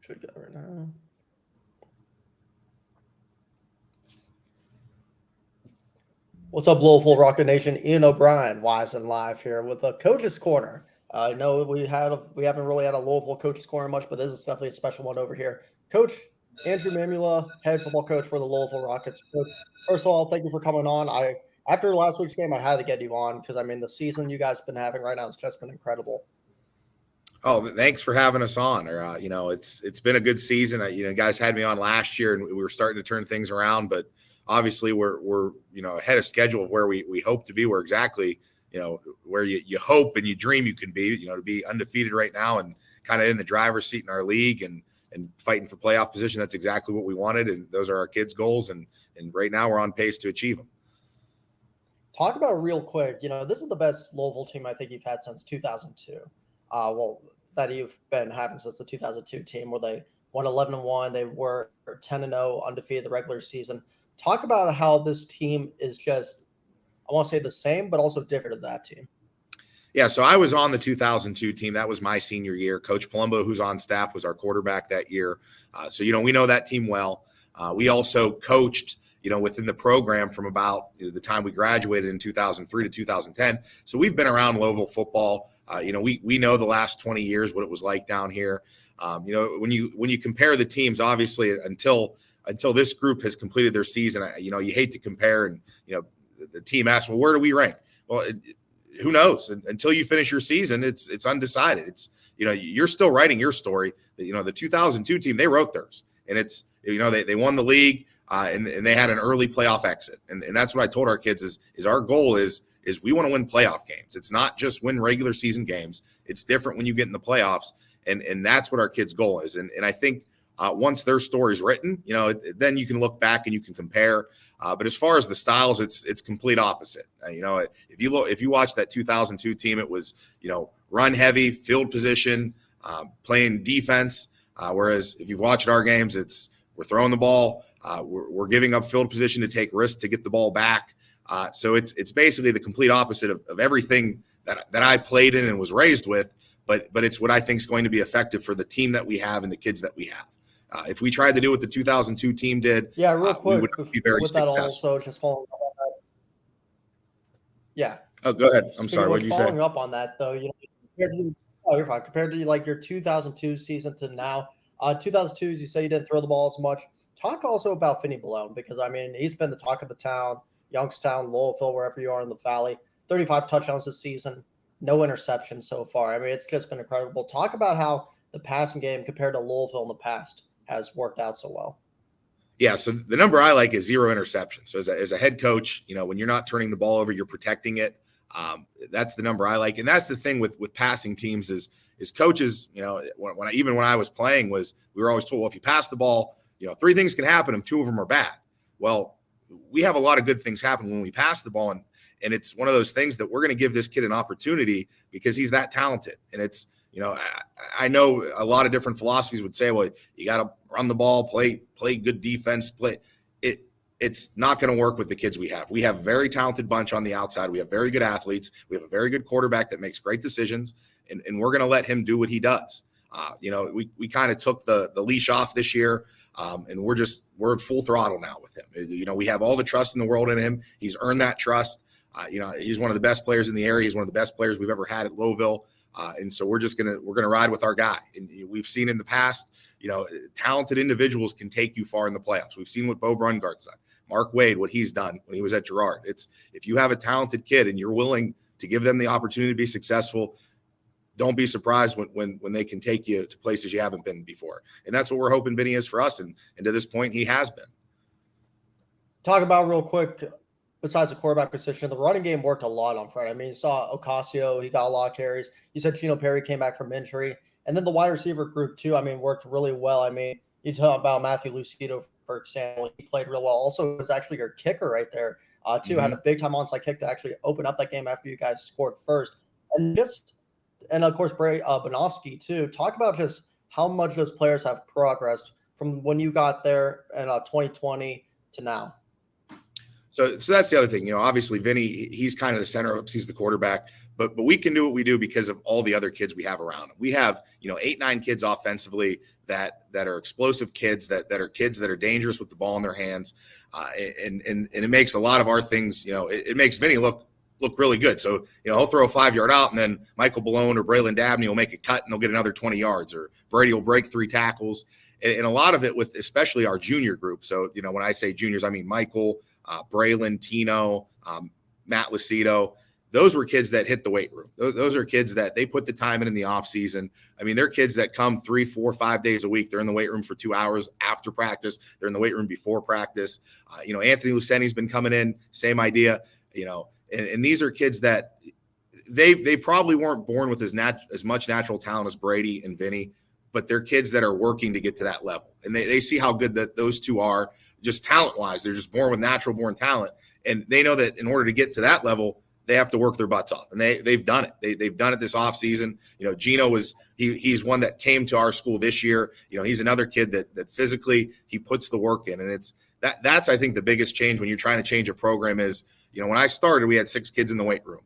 Should go right now. What's up, Lowellville Rocket Nation? Ian O'Brien, YSN Live here with a Coach's Corner. I know we haven't really had a Lowellville Coach's Corner much, but this is definitely a special one over here. Coach Andrew Mamula, head football coach for the Lowellville Rockets. Coach, first of all, thank you for coming on. After last week's game, I had to get you on because the season you guys have been having right now has just been incredible. Oh, thanks for having us on. It's been a good season. You guys had me on last year, and we were starting to turn things around, but obviously we're ahead of schedule of where we hope to be. We're exactly where you hope and you dream you can be. To be undefeated right now and kind of in the driver's seat in our league and fighting for playoff position. That's exactly what we wanted, and those are our kids' goals. And right now we're on pace to achieve them. Talk about real quick. This is the best Lowellville team I think you've had since 2002. That you've been having since the 2002 team where they won 11-1. They were 10-0 undefeated the regular season. Talk about how this team is just, I want to say the same, but also different to that team. Yeah, so I was on the 2002 team. That was my senior year. Coach Palumbo, who's on staff, was our quarterback that year. So we know that team well. We also coached, within the program from about the time we graduated in 2003 to 2010. So we've been around Lowellville football. We know the last 20 years what it was like down here. When you compare the teams, obviously until this group has completed their season, you hate to compare, and the team asks, well, where do we rank? Well, who knows? Until you finish your season, it's undecided. It's you're still writing your story. The 2002 team, they wrote theirs, and it's they won the league, and they had an early playoff exit, and that's what I told our kids is our goal is we want to win playoff games. It's not just win regular season games. It's different when you get in the playoffs, and that's what our kids' goal is. And I think once their story's written, then you can look back and you can compare. But as far as the styles, it's complete opposite. If you watch that 2002 team, it was run heavy, field position, playing defense. Whereas if you've watched our games, we're throwing the ball, we're giving up field position to take risks to get the ball back. So it's basically the complete opposite of everything that I played in and was raised with. But it's what I think is going to be effective for the team that we have and the kids that we have. If we tried to do what the 2002 team did, real quick, we would be very successful. That also just following up on that. Yeah. Oh, go ahead. I'm sorry. What did you say? Following up on that, though, you're fine. Compared to your 2002 season to now, 2002, you say you didn't throw the ball as much. Talk also about Finney Balone, because he's been the talk of the town, Youngstown, Lowellville, wherever you are in the valley. 35 touchdowns this season, no interceptions so far. It's just been incredible. Talk about how the passing game compared to Lowellville in the past has worked out so well. Yeah, so the number I like is 0 interceptions. So as a head coach, when you're not turning the ball over, you're protecting it. That's the number I like, and that's the thing with passing teams is coaches. When I was playing, we were always told, well, if you pass the ball, 3 things can happen, and 2 of them are bad. Well, we have a lot of good things happen when we pass the ball, and it's one of those things that we're going to give this kid an opportunity because he's that talented. And it's I know a lot of different philosophies would say, well, you got to run the ball, play good defense, It's not going to work with the kids we have. We have a very talented bunch on the outside. We have very good athletes. We have a very good quarterback that makes great decisions, and we're going to let him do what he does. We kind of took the leash off this year, and we're at full throttle now with him. We have all the trust in the world in him. He's earned that trust. He's one of the best players in the area. He's one of the best players we've ever had at Lowellville. And so we're gonna ride with our guy. And we've seen in the past, talented individuals can take you far in the playoffs. We've seen what Bo Brungart's done, Mark Wade, what he's done when he was at Girard. It's if you have a talented kid and you're willing to give them the opportunity to be successful, don't be surprised when they can take you to places you haven't been before. And that's what we're hoping Vinny is for us. And to this point, he has been. Talk about real quick, besides the quarterback position, the running game worked a lot on Friday. You saw Ocasio, he got a lot of carries. You said Chino Perry came back from injury. And then the wide receiver group, too, worked really well. You talk about Matthew Lucido, for example. He played real well. Also, it was actually your kicker right there, too. Mm-hmm. Had a big-time onside kick to actually open up that game after you guys scored first. And of course, Bray Bonovsky, too. Talk about just how much those players have progressed from when you got there in 2020 to now. So that's the other thing. Obviously, Vinny, he's kind of the center of, he's the quarterback, but we can do what we do because of all the other kids we have around him. We have, 8-9 kids offensively that are explosive kids, that are kids that are dangerous with the ball in their hands. And it makes a lot of our things, it makes Vinny look really good. So, he'll throw a 5-yard out, and then Michael Balone or Braylon Dabney will make a cut and they'll get another 20 yards, or Brady will break 3 tackles. And a lot of it with especially our junior group. So, when I say juniors, I mean Michael, Braylon, Tino, Matt Lucido. Those were kids that hit the weight room. Those are kids that they put the time in the off season. I mean, they're kids that come 3, 4, 5 days a week. They're in the weight room for 2 hours after practice. They're in the weight room before practice. Anthony Luceni's been coming in, same idea, and these are kids that they probably weren't born with as much natural talent as Brady and Vinny, but they're kids that are working to get to that level. And they see how good that those two are just talent-wise. They're just born with natural born talent. And they know that in order to get to that level, they have to work their butts off. And they've done it. They've done it this offseason. Gino he's one that came to our school this year. He's another kid that physically he puts the work in. And that's I think the biggest change when you're trying to change a program is, when I started, we had 6 kids in the weight room.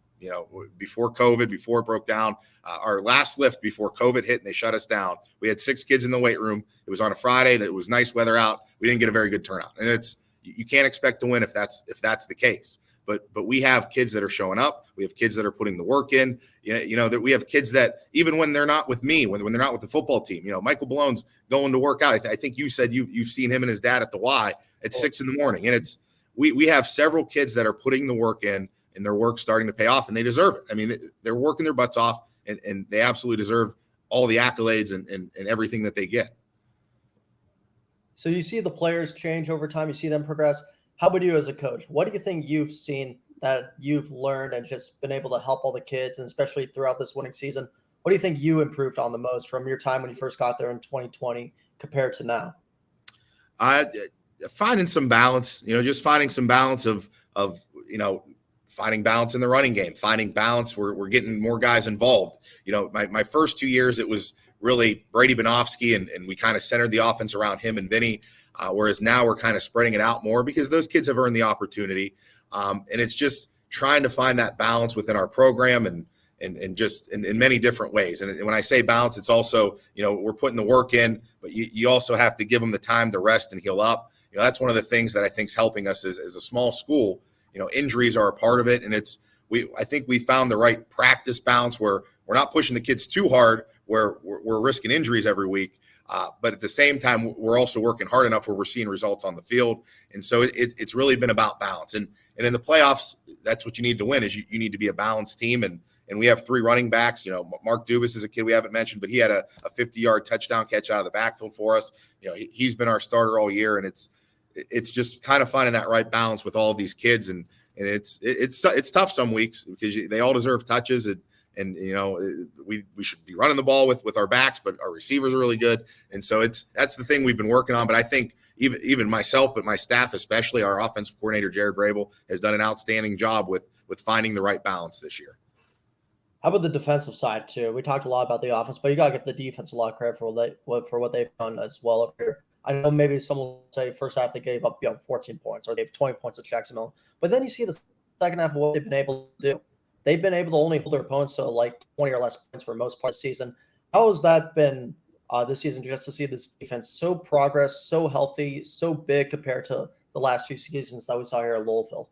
Before COVID, before it broke down, our last lift before COVID hit and they shut us down, we had 6 kids in the weight room. It was on a Friday. That it was nice weather out. We didn't get a very good turnout, and you can't expect to win if that's the case. But we have kids that are showing up. We have kids that are putting the work in. That we have kids that even when they're not with me, when they're not with the football team, Michael Balone's going to work out. I think you said you've seen him and his dad at the Y at 6 a.m, and we have several kids that are putting the work in. And their work's starting to pay off, and they deserve it. I mean, they're working their butts off, and they absolutely deserve all the accolades and everything that they get. So you see the players change over time. You see them progress. How about you as a coach? What do you think you've seen that you've learned and just been able to help all the kids, and especially throughout this winning season? What do you think you improved on the most from your time when you first got there in 2020 compared to now? Finding some balance, just finding some balance of finding balance in the running game, finding balance. We're getting more guys involved. My first 2 years, it was really Brady Benofsky, and we kind of centered the offense around him and Vinny, whereas now we're kind of spreading it out more because those kids have earned the opportunity. And it's just trying to find that balance within our program and just in many different ways. And when I say balance, it's also, we're putting the work in, but you also have to give them the time to rest and heal up. That's one of the things that I think is helping us as a small school. Injuries are a part of it, and I think we found the right practice balance where we're not pushing the kids too hard, where we're risking injuries every week, but at the same time we're also working hard enough where we're seeing results on the field. And so it's really been about balance. And in the playoffs, that's what you need to win is you need to be a balanced team. And we have 3 running backs. Mark Dubas is a kid we haven't mentioned, but he had a 50-yard touchdown catch out of the backfield for us. He's been our starter all year, and it's just kind of finding that right balance with all of these kids. And it's tough some weeks because they all deserve touches. And we should be running the ball with our backs, but our receivers are really good. And so that's the thing we've been working on. But I think even myself, but my staff, especially our offensive coordinator, Jared Vrabel, has done an outstanding job with finding the right balance this year. How about the defensive side too? We talked a lot about the offense, but you got to give the defense a lot of credit for what they've done as well up here. I know maybe someone will say first half they gave up 14 points or they have 20 points at Jacksonville. But then you see the second half of what they've been able to do. They've been able to only hold their opponents to like 20 or less points for most part of the season. How has that been this season just to see this defense so progress, so healthy, so big compared to the last few seasons that we saw here at Lowellville?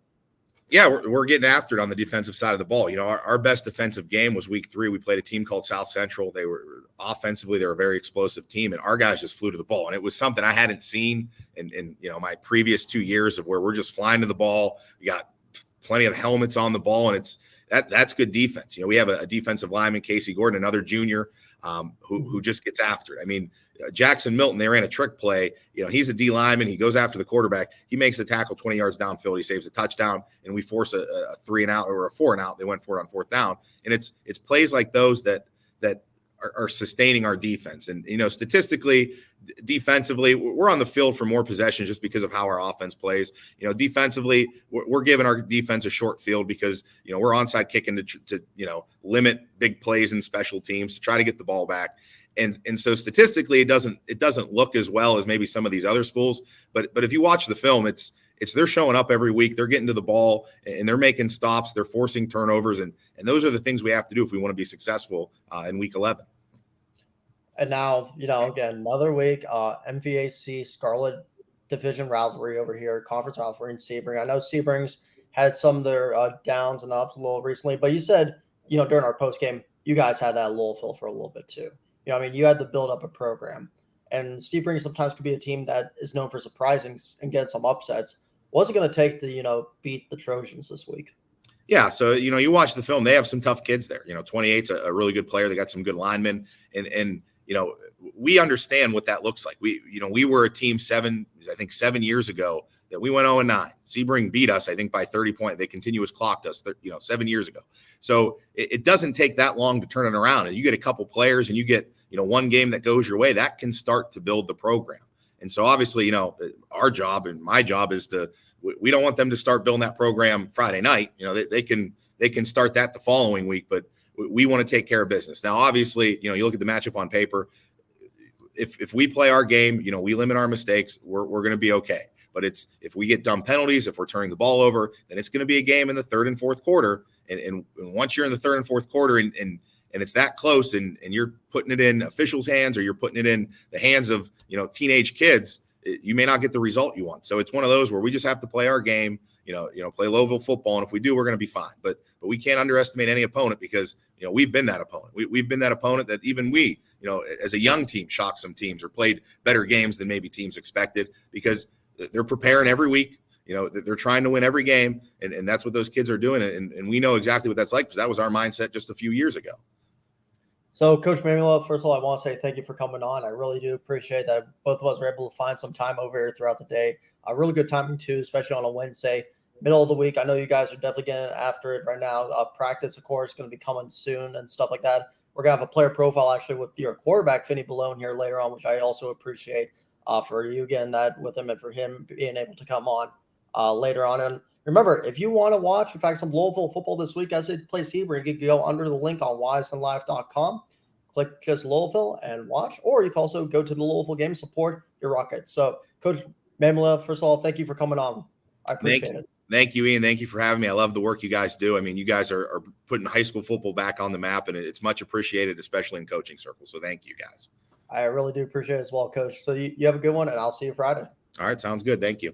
Yeah, we're getting after it on the defensive side of the ball. Our best defensive game was week 3. We played a team called South Central. They were offensively, they're a very explosive team, and our guys just flew to the ball. And it was something I hadn't seen in my previous 2 years of where we're just flying to the ball. We got plenty of helmets on the ball, and that's good defense. We have a defensive lineman, Casey Gordon, another junior, who just gets after it. I mean, Jackson Milton, they ran a trick play. He's a D lineman. He goes after the quarterback. He makes the tackle 20 yards downfield. He saves a touchdown, and we force a 3 and out or a 4 and out. They went for it on 4th down. And it's plays like those that are sustaining our defense. And, statistically, defensively, we're on the field for more possessions just because of how our offense plays. Defensively, we're giving our defense a short field because, we're onside kicking to limit big plays in special teams to try to get the ball back. And so statistically, it doesn't look as well as maybe some of these other schools. But if you watch the film, it's they're showing up every week. They're getting to the ball and they're making stops. They're forcing turnovers. And those are the things we have to do if we want to be successful in week 11. And now, again, another week, MVAC Scarlet division rivalry over here, conference rivalry in Sebring. I know Sebring's had some of their downs and ups a little recently, but you said, during our post game, you guys had that Lowellville for a little bit too. You had to build up a program. And Sebring sometimes could be a team that is known for surprising and getting some upsets. What's it going to take to, beat the Trojans this week? Yeah, so you watch the film. They have some tough kids there. 28's a really good player. They got some good linemen, and we understand what that looks like. We were a team 7 years ago that we went 0-9. Sebring beat us, I think, by 30 points. They continuous clocked us, 7 years ago. So it doesn't take that long to turn it around. And you get a couple players, and you get one game that goes your way, that can start to build the program. And so obviously, our job and my job is we don't want them to start building that program Friday night. They can start that the following week, but we want to take care of business. Now, obviously, you look at the matchup on paper. If we play our game, we limit our mistakes, we're going to be okay. But if we get dumb penalties, if we're turning the ball over, then it's going to be a game in the third and fourth quarter. And once you're in the third and fourth quarter and it's that close and you're putting it in officials' hands or you're putting it in the hands of, teenage kids, you may not get the result you want. So it's one of those where we just have to play our game, play Lowellville football. And if we do, we're going to be fine. But we can't underestimate any opponent because, we've been that opponent. We've been that opponent that even we, as a young team, shocked some teams or played better games than maybe teams expected because they're preparing every week. They're trying to win every game. And that's what those kids are doing. And we know exactly what that's like because that was our mindset just a few years ago. So, Coach Mamula, first of all, I want to say thank you for coming on. I really do appreciate that both of us were able to find some time over here throughout the day. A really good timing, too, especially on a Wednesday, middle of the week. I know you guys are definitely getting after it right now. Practice, of course, is going to be coming soon and stuff like that. We're going to have a player profile, actually, with your quarterback, Finney Balone, here later on, which I also appreciate for you getting that with him and for him being able to come on later on. And remember, if you want to watch, in fact, some Lowellville football this week as it plays Sebring, you can go under the link on YSNLive.com, click just Lowellville and watch, or you can also go to the Lowellville game, support your Rockets. So, Coach Mamula, first of all, thank you for coming on. I appreciate it. Thank you, Ian. Thank you for having me. I love the work you guys do. I mean, you guys are putting high school football back on the map, and it's much appreciated, especially in coaching circles. So thank you, guys. I really do appreciate it as well, Coach. So you have a good one, and I'll see you Friday. All right, sounds good. Thank you.